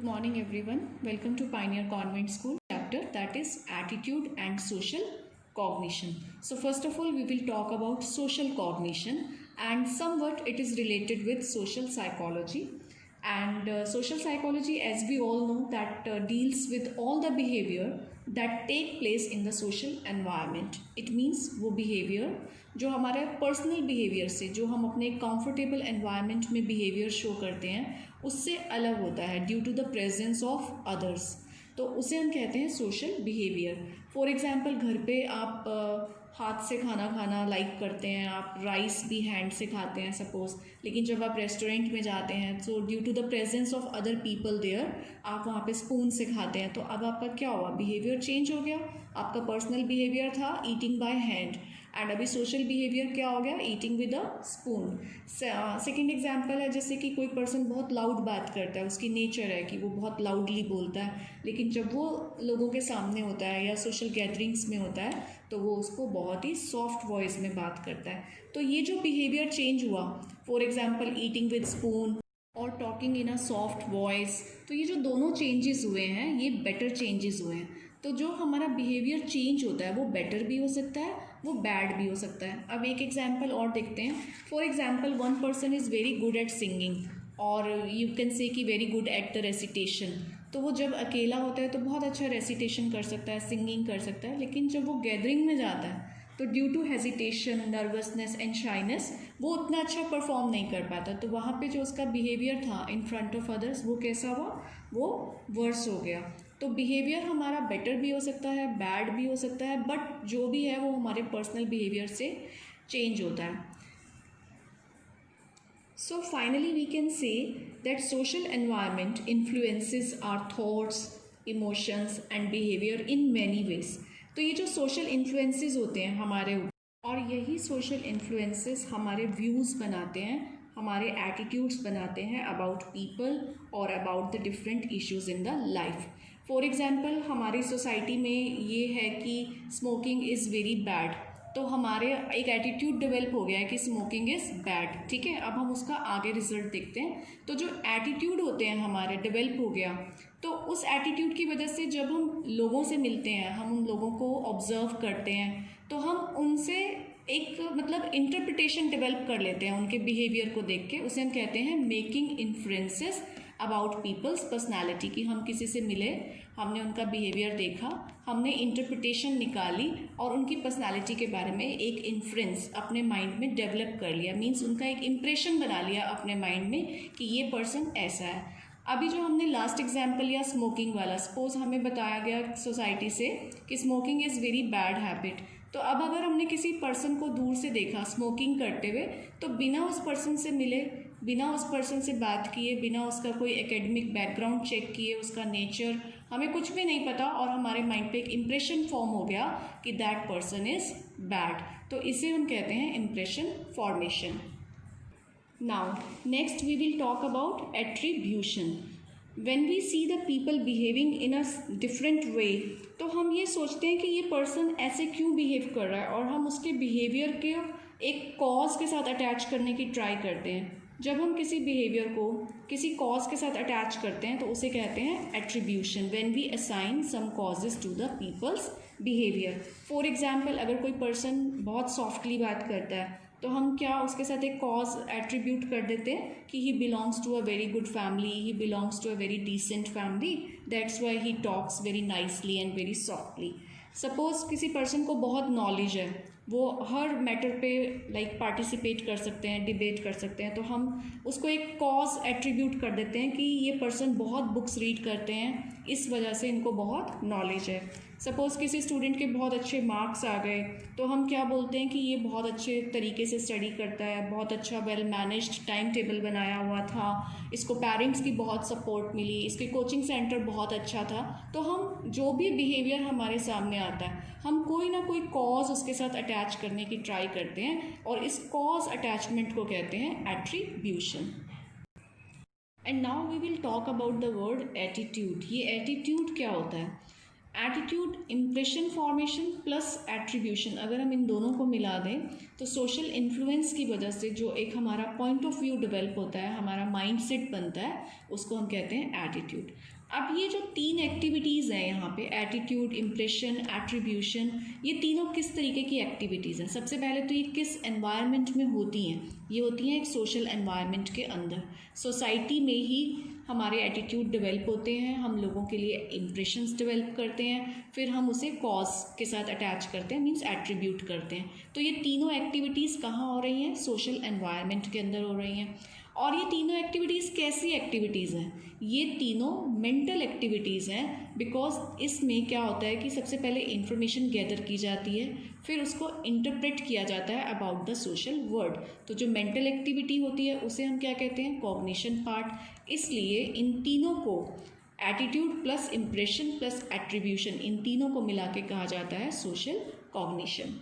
Good morning everyone. Welcome to Pioneer Convent School chapter that is attitude and social cognition. So first of all we will talk about social cognition and somewhat it is related with social psychology. And social psychology, as we all know, that deals with all the behavior that take place in the social environment. It means वो behavior जो हमारे personal behaviour से, जो हम अपने comfortable environment में behaviour show करते हैं, उससे अलग होता है due to the presence of others, तो उसे हम कहते हैं सोशल बिहेवियर. फॉर एग्जांपल, घर पे आप हाथ से खाना खाना लाइक करते हैं, आप राइस भी हैंड से खाते हैं सपोज, लेकिन जब आप रेस्टोरेंट में जाते हैं तो due to the presence of other people there आप वहाँ पे स्पून से खाते हैं. तो अब आपका क्या हुआ, बिहेवियर चेंज हो गया. आपका पर्सनल बिहेवियर था ईटिंग बाय हैंड एंड अभी सोशल बिहेवियर क्या हो गया, eating with a spoon. Second example है, जैसे कि कोई पर्सन बहुत लाउड बात करता है, उसकी नेचर है कि वो बहुत लाउडली बोलता है, लेकिन जब वो लोगों के सामने होता है या सोशल गैदरिंग्स में होता है तो वो उसको बहुत ही सॉफ्ट वॉइस में बात करता है. तो ये जो बिहेवियर चेंज हुआ, for example eating with spoon और talking in a soft voice, तो ये जो दोनों चेंजेस हुए हैं ये बेटर चेंजेस हुए हैं. तो जो हमारा बिहेवियर चेंज होता है वो बेटर भी हो सकता है, वो बैड भी हो सकता है. अब एक एग्जांपल और देखते हैं. For example, one person is very good at singing और यू कैन से कि very good at the recitation. तो वो जब अकेला होता है तो बहुत अच्छा रेसिटेशन कर सकता है, सिंगिंग कर सकता है, लेकिन जब वो गैदरिंग में जाता है तो due to hesitation, nervousness and shyness वो उतना अच्छा परफॉर्म नहीं कर पाता. तो वहाँ पे जो उसका बिहेवियर था इन फ्रंट ऑफ अदर्स वो कैसा हुआ, वो वर्स हो गया. तो बिहेवियर हमारा बेटर भी हो सकता है, बैड भी हो सकता है, बट जो भी है वो हमारे पर्सनल बिहेवियर से चेंज होता है. So finally we can say that social environment influences our thoughts, emotions and behavior in many ways. तो ये जो social influences होते हैं हमारे ऊपर, और यही social influences हमारे views बनाते हैं, हमारे attitudes बनाते हैं about people और about the different issues in the life. For example, हमारी सोसाइटी में ये है कि स्मोकिंग इज़ वेरी बैड, तो हमारे एक एटीट्यूड डेवलप हो गया है कि स्मोकिंग इज़ बैड. ठीक है, अब हम उसका आगे रिजल्ट देखते हैं. तो जो एटीट्यूड होते हैं हमारे डेवलप हो गया, तो उस एटीट्यूड की वजह से जब हम लोगों से मिलते हैं, हम उन लोगों को ऑब्जर्व करते हैं, तो हम उनसे एक मतलब इंटरप्रिटेशन डेवलप कर लेते हैं उनके बिहेवियर को देख के. उसे हम कहते हैं making inferences about people's personality. कि हम किसी से मिले, हमने उनका बिहेवियर देखा, हमने इंटरप्रिटेशन निकाली और उनकी पर्सनैलिटी के बारे में एक इन्फ्रेंस अपने माइंड में डेवलप कर लिया. मीन्स उनका एक इम्प्रेशन बना लिया अपने माइंड में कि ये पर्सन ऐसा है. अभी जो हमने लास्ट एग्जाम्पल लिया स्मोकिंग वाला, सपोज हमें बताया गया सोसाइटी से कि smoking is very bad habit. तो अब अगर हमने किसी पर्सन को दूर से देखा स्मोकिंग करते हुए, तो बिना उस पर्सन से मिले, बिना उस पर्सन से बात किए, बिना उसका कोई एकेडमिक बैकग्राउंड चेक किए, उसका नेचर हमें कुछ भी नहीं पता और हमारे माइंड पे एक इम्प्रेशन फॉर्म हो गया कि दैट पर्सन इज़ बैड. तो इसे हम कहते हैं impression formation. Now next we will talk about attribution. When we see the people behaving in a different way, तो हम ये सोचते हैं कि ये पर्सन ऐसे क्यों बिहेव कर रहा है और हम उसके बिहेवियर के एक कॉज के साथ अटैच करने की ट्राई करते हैं. जब हम किसी बिहेवियर को किसी कॉज के साथ अटैच करते हैं तो उसे कहते हैं attribution. When we assign some causes to the people's behaviour. For example, अगर कोई पर्सन बहुत सॉफ्टली बात करता है तो हम क्या उसके साथ एक कॉज एट्रीब्यूट कर देते हैं कि he belongs to a very good family, he belongs to a very decent family, that's why he talks very nicely and very softly. Suppose किसी पर्सन को बहुत नॉलेज है, वो हर मैटर पे लाइक पार्टिसिपेट कर सकते हैं, डिबेट कर सकते हैं, तो हम उसको एक कॉज एट्रीब्यूट कर देते हैं कि ये पर्सन बहुत बुक्स रीड करते हैं, इस वजह से इनको बहुत नॉलेज है. सपोज़ किसी स्टूडेंट के बहुत अच्छे मार्क्स आ गए तो हम क्या बोलते हैं कि ये बहुत अच्छे तरीके से स्टडी करता है, बहुत अच्छा वेल मैनेज्ड टाइम टेबल बनाया हुआ था, इसको पेरेंट्स की बहुत सपोर्ट मिली, इसके कोचिंग सेंटर बहुत अच्छा था. तो हम जो भी बिहेवियर हमारे सामने आता है, हम कोई ना कोई कॉज उसके साथ अटैच करने की ट्राई करते हैं और इस कॉज अटैचमेंट को कहते हैं attribution. And now we will talk about the word attitude. ये एटीट्यूड क्या होता है? Attitude impression formation plus attribution, अगर हम इन दोनों को मिला दें तो सोशल इन्फ्लुएंस की वजह से जो एक हमारा पॉइंट ऑफ व्यू डेवलप होता है, हमारा माइंड सेट बनता है, उसको हम कहते हैं एटीट्यूड। अब ये जो 3 एक्टिविटीज़ हैं यहाँ पे, एटीट्यूड, इम्प्रेशन, एट्रीब्यूशन, ये तीनों किस तरीके की एक्टिविटीज़ हैं? सबसे पहले तो ये किस एनवायरनमेंट में होती हैं? ये होती हैं एक सोशल एनवायरनमेंट के अंदर। सोसाइटी में ही हमारे एटीट्यूड डेवलप होते हैं, हम लोगों के लिए इम्प्रेशंस डेवलप करते हैं, फिर हम उसे कॉज के साथ अटैच करते हैं, मीन्स एट्रीब्यूट करते हैं। तो ये तीनों एक्टिविटीज़ कहाँ हो रही हैं? सोशल एनवायरनमेंट के अंदर हो रही हैं। और ये तीनों एक्टिविटीज़ कैसी एक्टिविटीज़ हैं? ये तीनों मेंटल एक्टिविटीज़ हैं, बिकॉज इसमें क्या होता है कि सबसे पहले इंफॉर्मेशन गैदर की जाती है, फिर उसको इंटरप्रेट किया जाता है अबाउट द सोशल वर्ल्ड। तो जो मेंटल एक्टिविटी होती है उसे हम क्या कहते हैं? Cognition part. इसलिए इन तीनों को, attitude plus impression plus attribution, इन तीनों को मिला के कहा जाता है सोशल कॉग्निशन।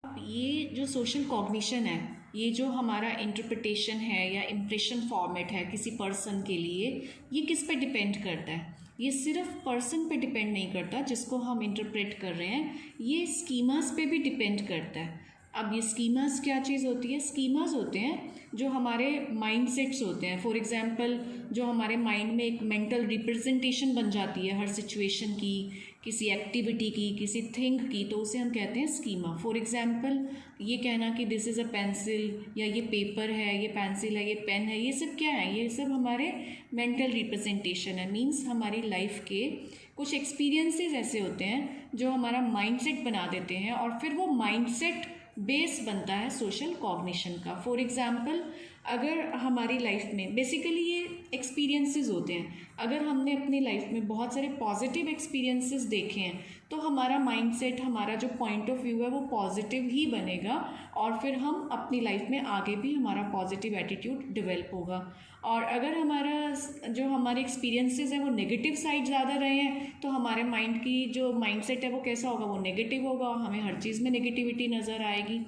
अब ये जो सोशल कॉग्निशन है, ये जो हमारा इंटरप्रिटेशन है या इम्प्रेशन फॉर्मेट है किसी पर्सन के लिए, ये किस पे डिपेंड करता है? ये सिर्फ पर्सन पे डिपेंड नहीं करता जिसको हम इंटरप्रेट कर रहे हैं, ये स्कीमास पे भी डिपेंड करता है। अब ये स्कीमास क्या चीज़ होती है? स्कीमास होते हैं जो हमारे माइंड सेट्स होते हैं। फॉर एग्जांपल, जो हमारे माइंड में एक मेंटल रिप्रेजेंटेशन बन जाती है हर सिचुएशन की, किसी एक्टिविटी की, किसी थिंग की, तो उसे हम कहते हैं स्कीमा। फॉर एग्जांपल, ये कहना कि दिस इज़ अ पेंसिल, या ये पेपर है, ये पेंसिल है, ये पेन है, ये सब क्या है? ये सब हमारे मेंटल रिप्रेजेंटेशन है। मीन्स हमारी लाइफ के कुछ एक्सपीरियंसेस ऐसे होते हैं जो हमारा माइंडसेट बना देते हैं, और फिर वो माइंडसेट बेस बनता है सोशल कॉग्निशन का। फॉर एग्जांपल, अगर हमारी लाइफ में बेसिकली ये एक्सपीरियंसेस होते हैं, अगर हमने अपनी लाइफ में बहुत सारे पॉजिटिव एक्सपीरियंसेस देखे हैं तो हमारा माइंडसेट, हमारा जो पॉइंट ऑफ व्यू है वो पॉजिटिव ही बनेगा, और फिर हम अपनी लाइफ में आगे भी हमारा पॉजिटिव एटीट्यूड डेवलप होगा। और अगर हमारे एक्सपीरियंसेस हैं वो नेगेटिव साइड ज़्यादा रहे हैं तो हमारे माइंड की जो माइंडसेट है वो कैसा होगा? वो नेगेटिव होगा, हमें हर चीज़ में नेगेटिविटी नज़र आएगी।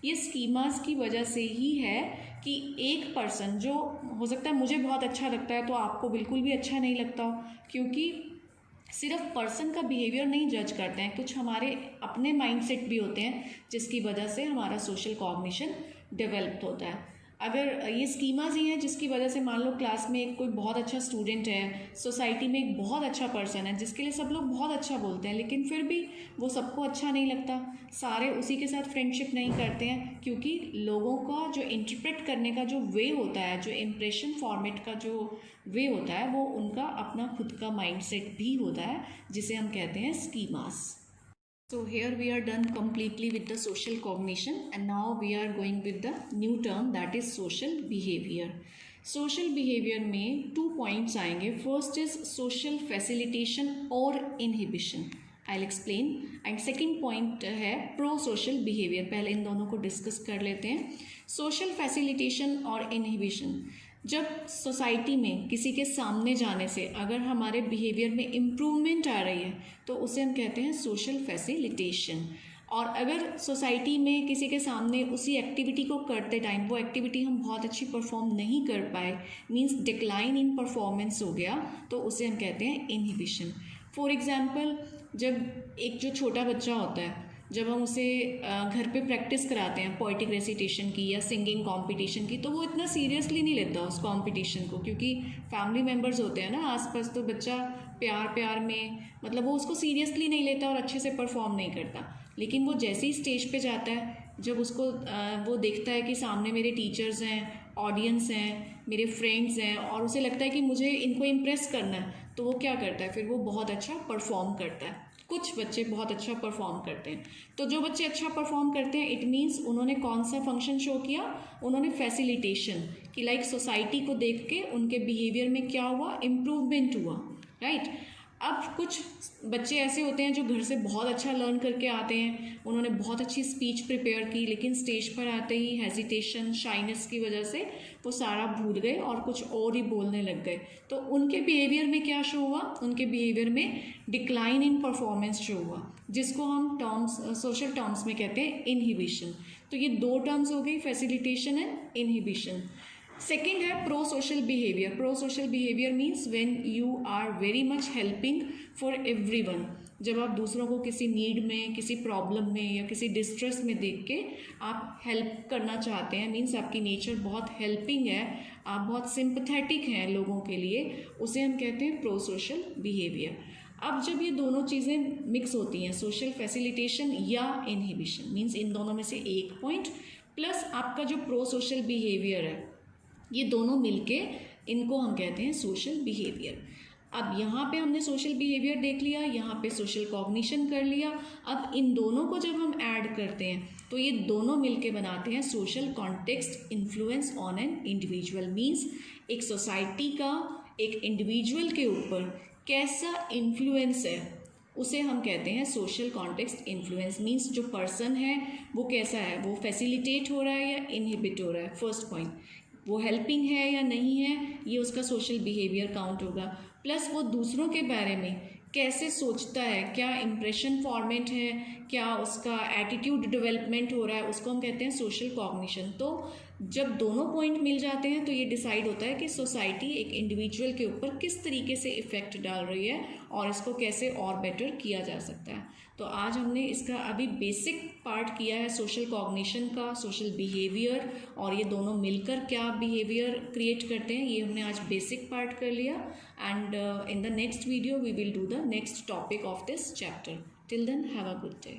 ये स्कीमास की वजह से ही है कि एक पर्सन, जो हो सकता है मुझे बहुत अच्छा लगता है तो आपको बिल्कुल भी अच्छा नहीं लगता हो, क्योंकि सिर्फ पर्सन का बिहेवियर नहीं जज करते हैं, कुछ हमारे अपने माइंडसेट भी होते हैं जिसकी वजह से हमारा सोशल कॉग्निशन डेवलप होता है। अगर ये स्कीमाज ही हैं जिसकी वजह से, मान लो क्लास में एक कोई बहुत अच्छा स्टूडेंट है, सोसाइटी में एक बहुत अच्छा पर्सन है जिसके लिए सब लोग बहुत अच्छा बोलते हैं, लेकिन फिर भी वो सबको अच्छा नहीं लगता, सारे उसी के साथ फ्रेंडशिप नहीं करते हैं, क्योंकि लोगों का जो इंटरप्रेट करने का जो वे होता है, जो इम्प्रेशन फॉर्मेट का जो वे होता है, वो उनका अपना खुद का माइंडसेट भी होता है, जिसे हम कहते हैं schemas. So here we are done completely with the social cognition, and now we are going with the new term, that is social behavior. Social behavior में 2 points आएंगे. First is social facilitation or inhibition. I'll explain. And second point है pro-social behavior. पहले इन दोनों को discuss कर लेते हैं. Social facilitation और inhibition. जब सोसाइटी में किसी के सामने जाने से अगर हमारे बिहेवियर में इम्प्रूवमेंट आ रही है तो उसे हम कहते हैं सोशल फैसिलिटेशन। और अगर सोसाइटी में किसी के सामने उसी एक्टिविटी को करते टाइम वो एक्टिविटी हम बहुत अच्छी परफॉर्म नहीं कर पाए, मींस डिक्लाइन इन परफॉर्मेंस हो गया, तो उसे हम कहते हैं इनहिबिशन। फॉर एग्जांपल, जब एक जो छोटा बच्चा होता है, जब हम उसे घर पे प्रैक्टिस कराते हैं पोएटिक रेसिटेशन की या सिंगिंग कंपटीशन की, तो वो इतना सीरियसली नहीं लेता उस कंपटीशन को, क्योंकि फैमिली मेम्बर्स होते हैं ना आसपास, तो बच्चा प्यार में, मतलब वो उसको सीरियसली नहीं लेता और अच्छे से परफॉर्म नहीं करता। लेकिन वो जैसे ही स्टेज पे जाता है, जब उसको वो देखता है कि सामने मेरे टीचर्स हैं, ऑडियंस हैं, मेरे फ्रेंड्स हैं, और उसे लगता है कि मुझे इनको इम्प्रेस करना है, तो वो क्या करता है, फिर वो बहुत अच्छा परफॉर्म करता है। कुछ बच्चे बहुत अच्छा परफॉर्म करते हैं, तो जो बच्चे अच्छा परफॉर्म करते हैं, इट मीन्स उन्होंने कौन सा फंक्शन शो किया, उन्होंने फैसिलिटेशन कि लाइक सोसाइटी को देख के उनके बिहेवियर में क्या हुआ, इम्प्रूवमेंट हुआ, राइट। अब कुछ बच्चे ऐसे होते हैं जो घर से बहुत अच्छा लर्न करके आते हैं, उन्होंने बहुत अच्छी स्पीच प्रिपेयर की, लेकिन स्टेज पर आते ही हेजिटेशन, शाइनेस की वजह से वो सारा भूल गए और कुछ और ही बोलने लग गए। तो उनके बिहेवियर में क्या शो हुआ, उनके बिहेवियर में डिक्लाइन इन परफॉर्मेंस शो हुआ, जिसको हम सोशल टर्म्स में कहते हैं इनहिबिशन। तो ये 2 टर्म्स हो गई, फैसिलिटेशन एंड इनहिबिशन। सेकेंड है pro social behaviour. Pro social behaviour means when you are very much helping for everyone. जब आप दूसरों को किसी नीड में, किसी प्रॉब्लम में या किसी डिस्ट्रेस में देख के आप हेल्प करना चाहते हैं, मीन्स आपकी नेचर बहुत हेल्पिंग है, आप बहुत सिंपथेटिक हैं लोगों के लिए, उसे हम कहते हैं प्रो सोशल बिहेवियर. अब जब ये दोनों चीज़ें मिक्स होती हैं, सोशल फैसिलिटेशन या इनहिबिशन, मीन्स इन दोनों में से एक पॉइंट प्लस आपका जो प्रो सोशल बिहेवियर है, ये दोनों मिलके इनको हम कहते हैं सोशल बिहेवियर. अब यहाँ पे हमने सोशल बिहेवियर देख लिया, यहाँ पे सोशल कॉग्निशन कर लिया. अब इन दोनों को जब हम ऐड करते हैं तो ये दोनों मिलके बनाते हैं social context influence on an individual. Means एक सोसाइटी का एक इंडिविजुअल के ऊपर कैसा इन्फ्लुएंस है, उसे हम कहते हैं सोशल कॉन्टेक्स्ट इन्फ्लुएंस. मीन्स जो पर्सन है वो कैसा है, वो फैसिलिटेट हो रहा है या इनहिबिट हो रहा है. फर्स्ट पॉइंट, वो हेल्पिंग है या नहीं है, ये उसका सोशल बिहेवियर काउंट होगा. प्लस वो दूसरों के बारे में कैसे सोचता है, क्या इम्प्रेशन फॉर्मेट है, क्या उसका एटीट्यूड डेवलपमेंट हो रहा है, उसको हम कहते हैं सोशल कॉग्निशन. तो जब दोनों पॉइंट मिल जाते हैं तो ये डिसाइड होता है कि सोसाइटी एक इंडिविजुअल के ऊपर किस तरीके से इफ़ेक्ट डाल रही है और इसको कैसे और बेटर किया जा सकता है. तो आज हमने इसका अभी बेसिक पार्ट किया है सोशल कॉग्निशन का, सोशल बिहेवियर, और ये दोनों मिलकर क्या बिहेवियर क्रिएट करते हैं, ये हमने आज बेसिक पार्ट कर लिया. And in the next video we will do the next topic of this chapter. Till then have a good day.